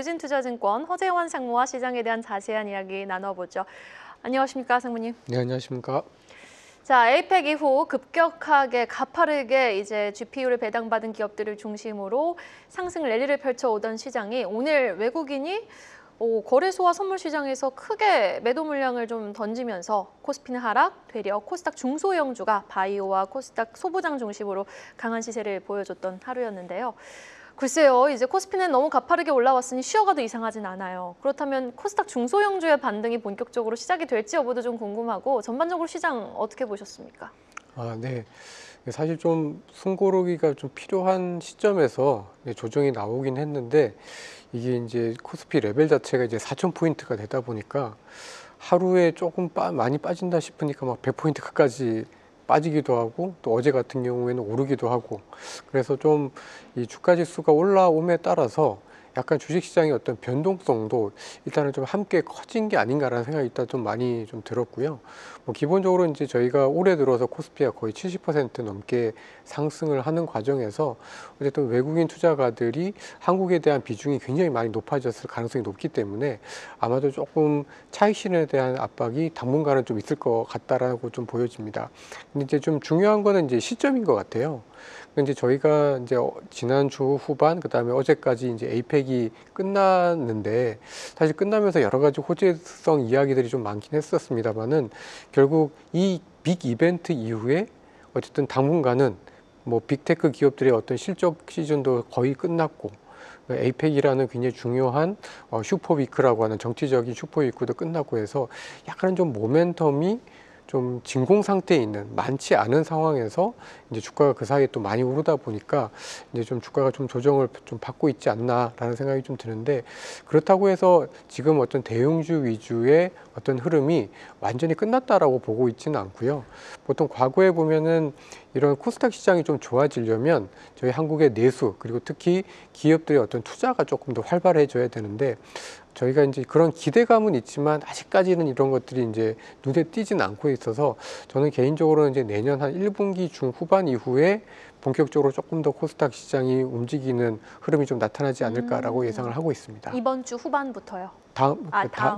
유진투자증권 허재원 상무와 시장에 대한 자세한 이야기 나눠보죠. 안녕하십니까, 상무님? 네, 안녕하십니까. 자, 에이펙 이후 급격하게 가파르게 이제 GPU를 배당받은 기업들을 중심으로 상승 랠리를 펼쳐오던 시장이 오늘 외국인이 거래소와 선물 시장에서 크게 매도 물량을 좀 던지면서 코스피는 하락, 되려 코스닥 중소형주가 바이오와 코스닥 소부장 중심으로 강한 시세를 보여줬던 하루였는데요. 글쎄요, 이제 코스피는 너무 가파르게 올라왔으니 쉬어가도 이상하진 않아요. 그렇다면 코스닥 중소형주의 반등이 본격적으로 시작이 될지 여부도 좀 궁금하고 전반적으로 시장 어떻게 보셨습니까? 네. 사실 좀 숨고르기가 좀 필요한 시점에서 조정이 나오긴 했는데 이게 이제 코스피 레벨 자체가 이제 4,000포인트가 되다 보니까 하루에 조금 많이 빠진다 싶으니까 막 100포인트까지 빠지기도 하고 또 어제 같은 경우에는 오르기도 하고 그래서 좀 이 주가 지수가 올라옴에 따라서 약간 주식시장의 어떤 변동성도 일단은 좀 함께 커진 게 아닌가라는 생각이 일단 좀 많이 좀 들었고요. 뭐 기본적으로 이제 저희가 올해 들어서 코스피가 거의 70% 넘게 상승을 하는 과정에서 어쨌든 외국인 투자가들이 한국에 대한 비중이 굉장히 많이 높아졌을 가능성이 높기 때문에 아마도 조금 차익 실현에 대한 압박이 당분간은 좀 있을 것 같다라고 좀 보여집니다. 근데 이제 좀 중요한 거는 이제 시점인 것 같아요. 이제 저희가 이제 지난주 후반 그다음에 어제까지 이제 에이펙이 끝났는데 사실 끝나면서 여러 가지 호재성 이야기들이 좀 많긴 했었습니다만은 결국 이 빅 이벤트 이후에 어쨌든 당분간은 뭐 빅테크 기업들의 어떤 실적 시즌도 거의 끝났고 에이펙이라는 굉장히 중요한 슈퍼위크라고 하는 정치적인 슈퍼위크도 끝났고 해서 약간은 좀 모멘텀이 좀 진공 상태에 있는 많지 않은 상황에서 이제 주가가 그 사이에 또 많이 오르다 보니까 이제 좀 주가가 좀 조정을 좀 받고 있지 않나라는 생각이 좀 드는데 그렇다고 해서 지금 어떤 대형주 위주의 어떤 흐름이 완전히 끝났다라고 보고 있지는 않고요. 보통 과거에 보면은 이런 코스닥 시장이 좀 좋아지려면 저희 한국의 내수 그리고 특히 기업들의 어떤 투자가 조금 더 활발해져야 되는데 저희가 이제 그런 기대감은 있지만 아직까지는 이런 것들이 이제 눈에 띄진 않고 있어서 저는 개인적으로는 이제 내년 한 1분기 중후반 이후에 본격적으로 조금 더 코스닥 시장이 움직이는 흐름이 좀 나타나지 않을까라고 예상을 하고 있습니다. 이번 주 후반부터요? 다음.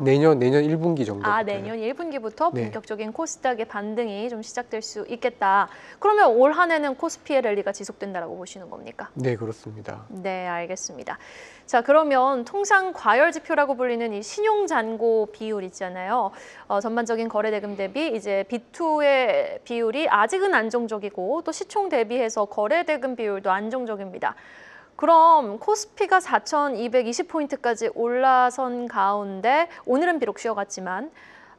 내년 1분기 정도부터. 내년 1분기부터 네. 본격적인 코스닥의 반등이 좀 시작될 수 있겠다. 그러면 올 한 해는 코스피의 랠리가 지속된다라고 보시는 겁니까? 네, 그렇습니다. 네, 알겠습니다. 자, 그러면 통상 과열 지표라고 불리는 이 신용 잔고 비율 있잖아요. 전반적인 거래 대금 대비 이제 B2의 비율이 아직은 안정적이고 또 시총 대비해서 거래 대금 비율도 안정적입니다. 그럼 코스피가 4,220포인트까지 올라선 가운데 오늘은 비록 쉬어갔지만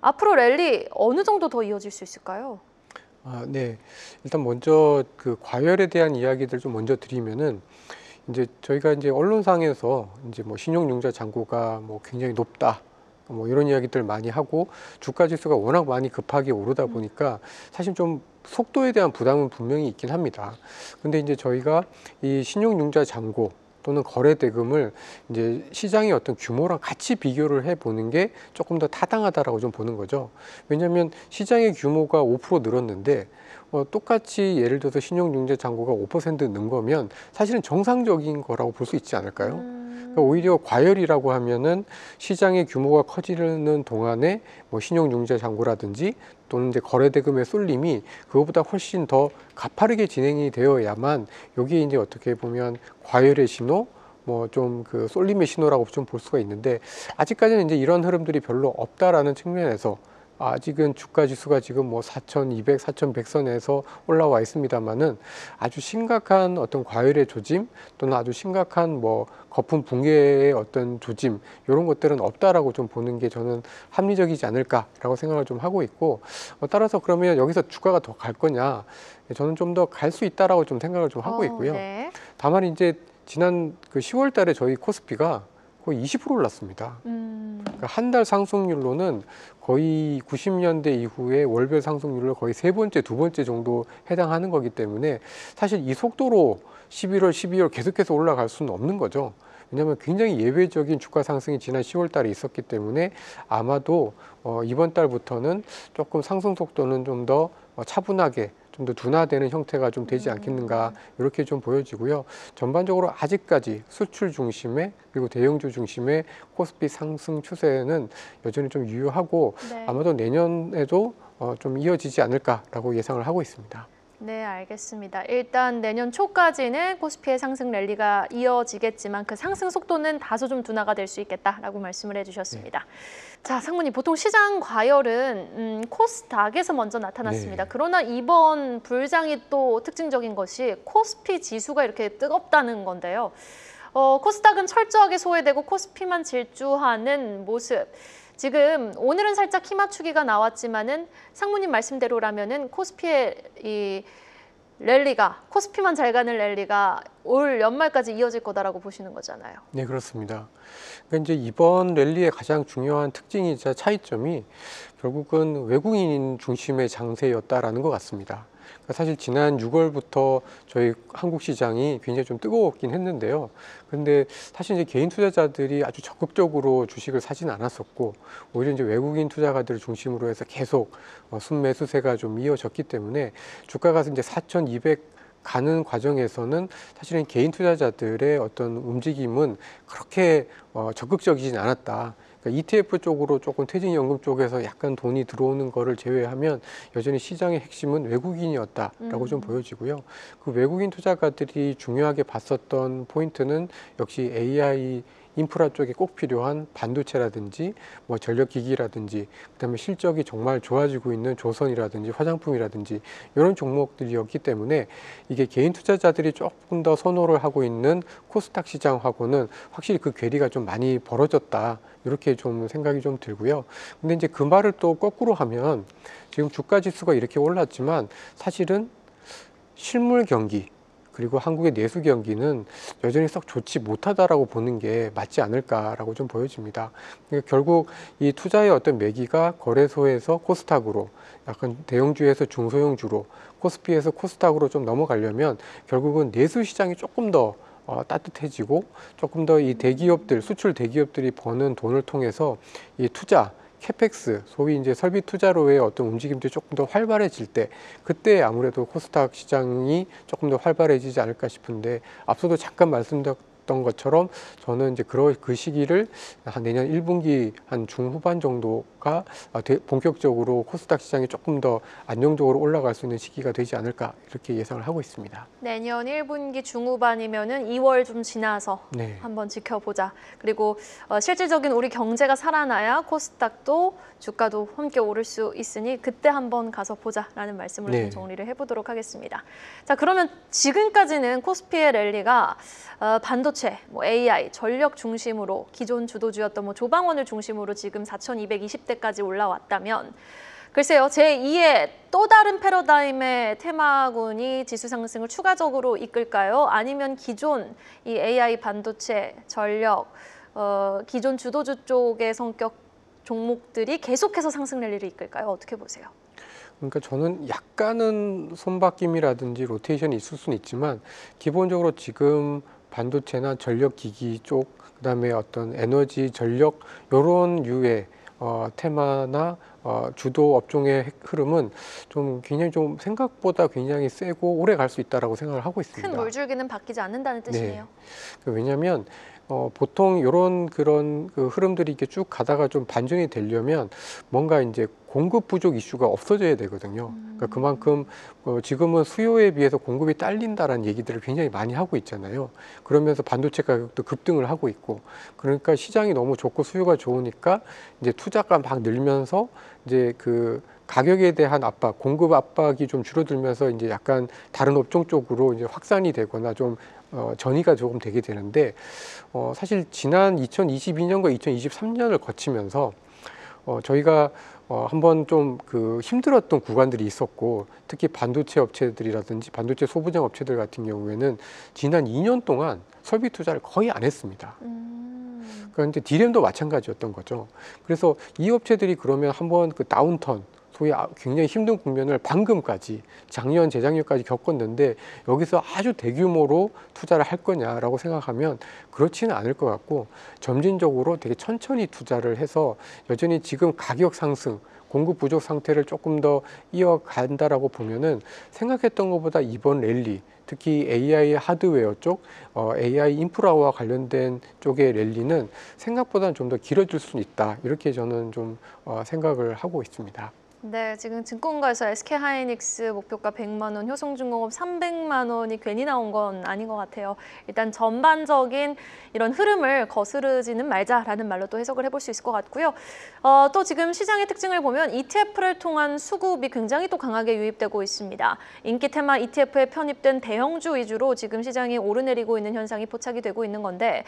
앞으로 랠리 어느 정도 더 이어질 수 있을까요? 네. 일단 먼저 그 과열에 대한 이야기들 좀 먼저 드리면은 이제 저희가 이제 언론상에서 이제 뭐 신용융자 잔고가 뭐 굉장히 높다. 뭐 이런 이야기들 많이 하고 주가 지수가 워낙 많이 급하게 오르다 보니까 사실 좀 속도에 대한 부담은 분명히 있긴 합니다. 근데 이제 저희가 이 신용융자 잔고 또는 거래 대금을 이제 시장의 어떤 규모랑 같이 비교를 해 보는 게 조금 더 타당하다라고 좀 보는 거죠. 왜냐하면 시장의 규모가 5% 늘었는데 똑같이 예를 들어서 신용융자 잔고가 5% 는 거면 사실은 정상적인 거라고 볼 수 있지 않을까요? 그러니까 오히려 과열이라고 하면은 시장의 규모가 커지는 동안에 뭐 신용융자 잔고라든지 또는 이제 거래대금의 쏠림이 그거보다 훨씬 더 가파르게 진행이 되어야만 여기에 이제 어떻게 보면 과열의 신호, 뭐 좀 그 쏠림의 신호라고 좀 볼 수가 있는데 아직까지는 이제 이런 흐름들이 별로 없다라는 측면에서 아직은 주가 지수가 지금 뭐 4,200, 4,100선에서 올라와 있습니다만은 아주 심각한 어떤 과열의 조짐 또는 아주 심각한 뭐 거품 붕괴의 어떤 조짐 이런 것들은 없다라고 좀 보는 게 저는 합리적이지 않을까라고 생각을 좀 하고 있고 따라서 그러면 여기서 주가가 더 갈 거냐 저는 좀 더 갈 수 있다라고 좀 생각을 좀 하고 있고요. 네. 다만 이제 지난 그 10월 달에 저희 코스피가 거의 20% 올랐습니다. 그러니까 한 달 상승률로는 거의 90년대 이후에 월별 상승률로 거의 세 번째, 두 번째 정도 해당하는 거기 때문에 사실 이 속도로 11월, 12월 계속해서 올라갈 수는 없는 거죠. 왜냐하면 굉장히 예외적인 주가 상승이 지난 10월 달에 있었기 때문에 아마도 이번 달부터는 조금 상승 속도는 좀 더 차분하게 좀 더 둔화되는 형태가 좀 되지 않겠는가 이렇게 좀 보여지고요. 전반적으로 아직까지 수출 중심의 그리고 대형주 중심의 코스피 상승 추세는 여전히 좀 유효하고 네. 아마도 내년에도 좀 이어지지 않을까라고 예상을 하고 있습니다. 네, 알겠습니다. 일단 내년 초까지는 코스피의 상승 랠리가 이어지겠지만 그 상승 속도는 다소 좀 둔화가 될 수 있겠다라고 말씀을 해주셨습니다. 자, 상무님, 보통 시장 과열은 코스닥에서 먼저 나타났습니다. 네. 그러나 이번 불장이 또 특징적인 것이 코스피 지수가 이렇게 뜨겁다는 건데요. 코스닥은 철저하게 소외되고 코스피만 질주하는 모습. 지금 오늘은 살짝 키 맞추기가 나왔지만은 상무님 말씀대로라면은 코스피의 이 랠리가 코스피만 잘 가는 랠리가 올 연말까지 이어질 거다라고 보시는 거잖아요. 네, 그렇습니다. 그러니까 이제 이번 랠리의 가장 중요한 특징이자 차이점이 결국은 외국인 중심의 장세였다라는 것 같습니다. 그러니까 사실 지난 6월부터 저희 한국 시장이 굉장히 좀 뜨거웠긴 했는데요. 그런데 사실 이제 개인 투자자들이 아주 적극적으로 주식을 사진 않았었고, 오히려 이제 외국인 투자가들을 중심으로 해서 계속 순매수세가 좀 이어졌기 때문에 주가가 이제 4,200 가는 과정에서는 사실은 개인 투자자들의 어떤 움직임은 그렇게 적극적이진 않았다. 그러니까 ETF 쪽으로 조금 퇴직연금 쪽에서 약간 돈이 들어오는 거를 제외하면 여전히 시장의 핵심은 외국인이었다라고 좀 보여지고요. 그 외국인 투자가들이 중요하게 봤었던 포인트는 역시 AI 인프라 쪽에 꼭 필요한 반도체라든지 뭐 전력기기라든지 그다음에 실적이 정말 좋아지고 있는 조선이라든지 화장품이라든지 이런 종목들이었기 때문에 이게 개인 투자자들이 조금 더 선호를 하고 있는 코스닥 시장하고는 확실히 그 괴리가 좀 많이 벌어졌다 이렇게 좀 생각이 좀 들고요. 근데 이제 그 말을 또 거꾸로 하면 지금 주가 지수가 이렇게 올랐지만 사실은 실물 경기 그리고 한국의 내수 경기는 여전히 썩 좋지 못하다라고 보는 게 맞지 않을까라고 좀 보여집니다. 그러니까 결국 이 투자의 어떤 매기가 거래소에서 코스닥으로 약간 대형주에서 중소형주로 코스피에서 코스닥으로 좀 넘어가려면 결국은 내수 시장이 조금 더 따뜻해지고 조금 더 이 대기업들, 수출 대기업들이 버는 돈을 통해서 이 투자 캐펙스, 소위 이제 설비 투자로의 어떤 움직임들이 조금 더 활발해질 때, 그때 아무래도 코스닥 시장이 조금 더 활발해지지 않을까 싶은데, 앞서도 잠깐 말씀드렸던 것처럼 저는 이제 그 시기를 한 내년 1분기 한 중후반 정도가 본격적으로 코스닥 시장이 조금 더 안정적으로 올라갈 수 있는 시기가 되지 않을까 이렇게 예상을 하고 있습니다. 내년 1분기 중후반이면은 2월 좀 지나서 네. 한번 지켜보자. 그리고 실질적인 우리 경제가 살아나야 코스닥도 주가도 함께 오를 수 있으니 그때 한번 가서 보자라는 말씀으로 네. 좀 정리를 해보도록 하겠습니다. 자, 그러면 지금까지는 코스피의 랠리가 반도체, 뭐 AI, 전력 중심으로 기존 주도주였던 뭐 조방원을 중심으로 지금 4,220대까지 올라왔다면 글쎄요, 제2의 또 다른 패러다임의 테마군이 지수 상승을 추가적으로 이끌까요? 아니면 기존 이 AI 반도체, 전력, 기존 주도주 쪽의 성격 종목들이 계속해서 상승 랠리를 이끌까요? 어떻게 보세요? 그러니까 저는 약간은 손바뀜이라든지 로테이션이 있을 수는 있지만 기본적으로 지금 반도체나 전력기기 쪽, 그다음에 어떤 에너지, 전력 이런 유의 테마나 주도 업종의 흐름은 좀 굉장히 좀 생각보다 굉장히 세고 오래 갈 수 있다라고 생각을 하고 있습니다. 큰 물줄기는 바뀌지 않는다는 뜻이네요. 왜냐하면 보통 이런 그런 그 흐름들이 이렇게 쭉 가다가 좀 반전이 되려면 뭔가 이제 공급 부족 이슈가 없어져야 되거든요. 그러니까 그만큼 지금은 수요에 비해서 공급이 딸린다라는 얘기들을 굉장히 많이 하고 있잖아요. 그러면서 반도체 가격도 급등을 하고 있고, 그러니까 시장이 너무 좋고 수요가 좋으니까 이제 투자가 막 늘면서 이제 그 가격에 대한 압박, 공급 압박이 좀 줄어들면서 이제 약간 다른 업종 쪽으로 이제 확산이 되거나 좀 전이가 조금 되게 되는데 사실 지난 2022년과 2023년을 거치면서 저희가 한번 좀 그 힘들었던 구간들이 있었고, 특히 반도체 업체들이라든지 반도체 소부장 업체들 같은 경우에는 지난 2년 동안 설비 투자를 거의 안 했습니다. 그런데 디램도 마찬가지였던 거죠. 그래서 이 업체들이 그러면 한번 그 다운턴, 소위 굉장히 힘든 국면을 방금까지 작년, 재작년까지 겪었는데 여기서 아주 대규모로 투자를 할 거냐라고 생각하면 그렇지는 않을 것 같고 점진적으로 되게 천천히 투자를 해서 여전히 지금 가격 상승, 공급 부족 상태를 조금 더 이어간다라고 보면은 생각했던 것보다 이번 랠리, 특히 AI 하드웨어 쪽, AI 인프라와 관련된 쪽의 랠리는 생각보다는 좀 더 길어질 수 있다. 이렇게 저는 좀 생각을 하고 있습니다. 네, 지금 증권가에서 SK하이닉스 목표가 100만 원, 효성중공업 300만 원이 괜히 나온 건 아닌 것 같아요. 일단 전반적인 이런 흐름을 거스르지는 말자라는 말로 또 해석을 해볼 수 있을 것 같고요. 또 지금 시장의 특징을 보면 ETF를 통한 수급이 굉장히 또 강하게 유입되고 있습니다. 인기 테마 ETF에 편입된 대형주 위주로 지금 시장이 오르내리고 있는 현상이 포착이 되고 있는 건데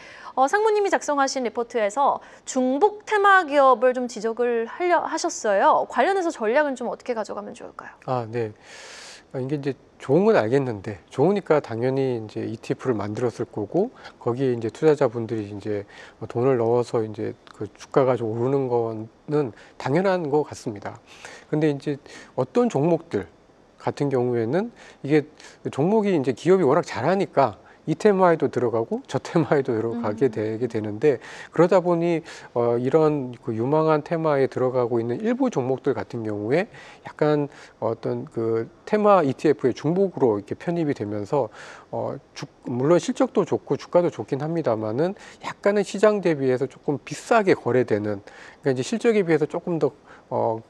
상무님이 작성하신 리포트에서 중복 테마 기업을 좀 지적을 하셨어요. 관련해서 전략은 좀 어떻게 가져가면 좋을까요? 네. 이게 이제 좋은 건 알겠는데 좋으니까 당연히 이제 ETF를 만들었을 거고 거기에 이제 투자자분들이 이제 돈을 넣어서 이제 그 주가가 좀 오르는 거는 당연한 것 같습니다. 근데 이제 어떤 종목들 같은 경우에는 이게 종목이 이제 기업이 워낙 잘하니까 이 테마에도 들어가고 저 테마에도 들어가게 되게 되는데 그러다 보니 이런 그 유망한 테마에 들어가고 있는 일부 종목들 같은 경우에 약간 어떤 그 테마 ETF의 중복으로 이렇게 편입이 되면서 물론 실적도 좋고 주가도 좋긴 합니다만은 약간은 시장 대비해서 조금 비싸게 거래되는 그러니까 이제 실적에 비해서 조금 더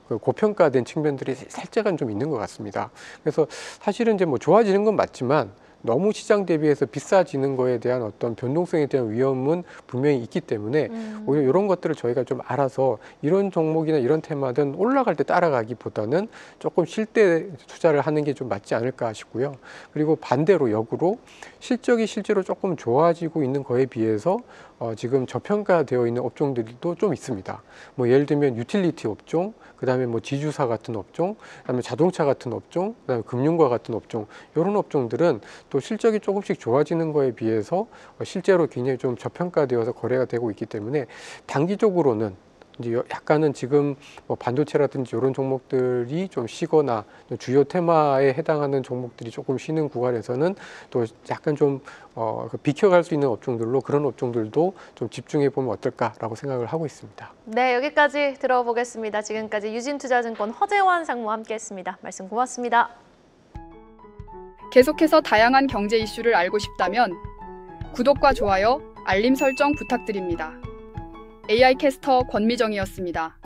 그 고평가된 측면들이 살짝은 좀 있는 것 같습니다. 그래서 사실은 이제 뭐 좋아지는 건 맞지만 너무 시장 대비해서 비싸지는 거에 대한 어떤 변동성에 대한 위험은 분명히 있기 때문에 오히려 이런 것들을 저희가 좀 알아서 이런 종목이나 이런 테마든 올라갈 때 따라가기보다는 조금 쉴 때 투자를 하는 게 좀 맞지 않을까 싶고요. 그리고 반대로 역으로 실적이 실제로 조금 좋아지고 있는 거에 비해서 지금 저평가되어 있는 업종들도 좀 있습니다. 뭐 예를 들면 유틸리티 업종, 그다음에 뭐 지주사 같은 업종, 그다음에 자동차 같은 업종, 그다음에 금융과 같은 업종 이런 업종들은 또 실적이 조금씩 좋아지는 거에 비해서 실제로 굉장히 좀 저평가되어서 거래가 되고 있기 때문에 단기적으로는 이제 약간은 지금 뭐 반도체라든지 이런 종목들이 좀 쉬거나 주요 테마에 해당하는 종목들이 조금 쉬는 구간에서는 또 약간 좀 비켜갈 수 있는 업종들로 그런 업종들도 좀 집중해 보면 어떨까라고 생각을 하고 있습니다. 네, 여기까지 들어보겠습니다. 지금까지 유진투자증권 허재환 상무와 함께했습니다. 말씀 고맙습니다. 계속해서 다양한 경제 이슈를 알고 싶다면 구독과 좋아요, 알림 설정 부탁드립니다. AI 캐스터 권미정이었습니다.